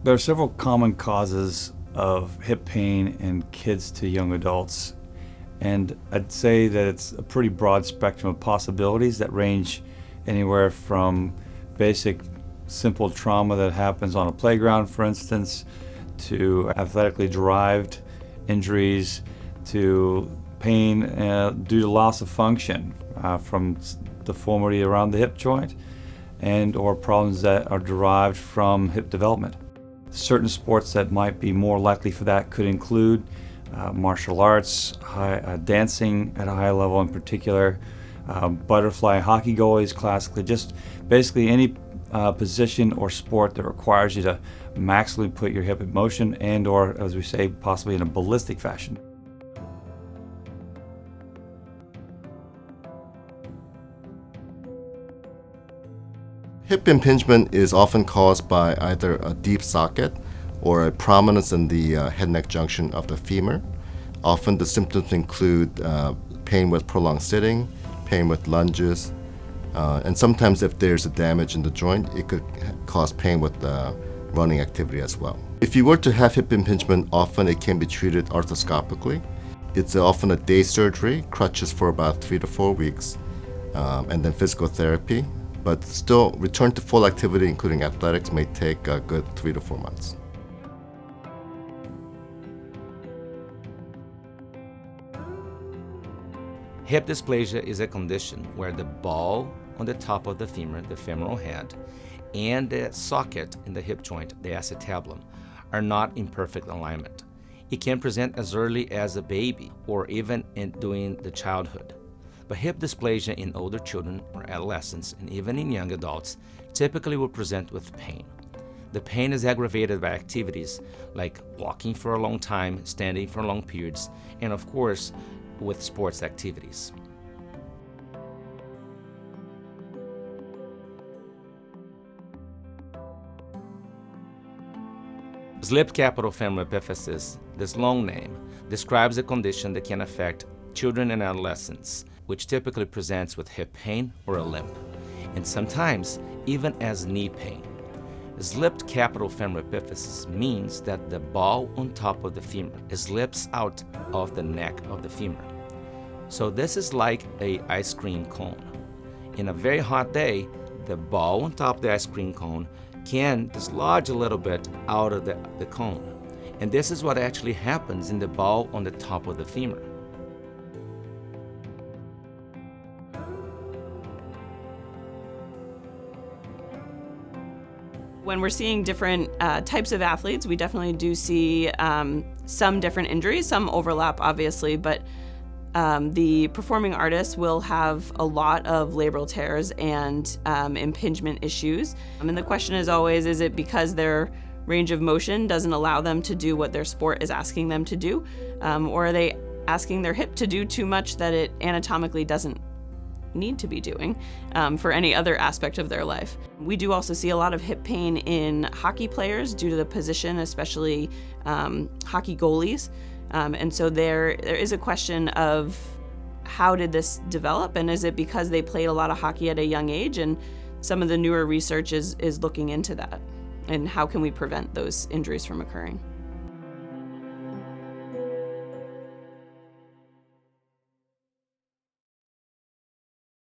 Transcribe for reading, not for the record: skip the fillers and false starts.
There are several common causes of hip pain in kids to young adults, and I'd say that it's a pretty broad spectrum of possibilities that range anywhere from basic simple trauma that happens on a playground, for instance, to athletically derived injuries, to pain due to loss of function from deformity around the hip joint, and or problems that are derived from hip development. Certain sports that might be more likely for that could include martial arts, dancing at a high level in particular, butterfly hockey goalies classically, just basically any position or sport that requires you to maximally put your hip in motion and or, as we say, possibly in a ballistic fashion. Hip impingement is often caused by either a deep socket or a prominence in the head-neck junction of the femur. Often the symptoms include pain with prolonged sitting, pain with lunges, and sometimes if there's a damage in the joint, it could cause pain with running activity as well. If you were to have hip impingement, often it can be treated arthroscopically. It's often a day surgery, crutches for about 3 to 4 weeks, and then physical therapy. But still, return to full activity, including athletics, may take a good 3 to 4 months. Hip dysplasia is a condition where the ball on the top of the femur, the femoral head, and the socket in the hip joint, the acetabulum, are not in perfect alignment. It can present as early as a baby or even during the childhood. But hip dysplasia in older children or adolescents and even in young adults typically will present with pain. The pain is aggravated by activities like walking for a long time, standing for long periods, and of course, with sports activities. Slipped capital femoral epiphysis, this long name, describes a condition that can affect children and adolescents, which typically presents with hip pain or a limp, and sometimes even as knee pain. Slipped capital femoral epiphysis means that the ball on top of the femur slips out of the neck of the femur. So this is like an ice cream cone. In a very hot day, the ball on top of the ice cream cone can dislodge a little bit out of the cone. And this is what actually happens in the ball on the top of the femur. When we're seeing different types of athletes, we definitely do see some different injuries. Some overlap, obviously, but the performing artists will have a lot of labral tears and impingement issues. And the question is always, is it because their range of motion doesn't allow them to do what their sport is asking them to do? Or are they asking their hip to do too much that it anatomically doesn't need to be doing for any other aspect of their life? We do also see a lot of hip pain in hockey players due to the position, especially hockey goalies. And so there is a question of how did this develop, and is it because they played a lot of hockey at a young age? And some of the newer research is looking into that, and how can we prevent those injuries from occurring.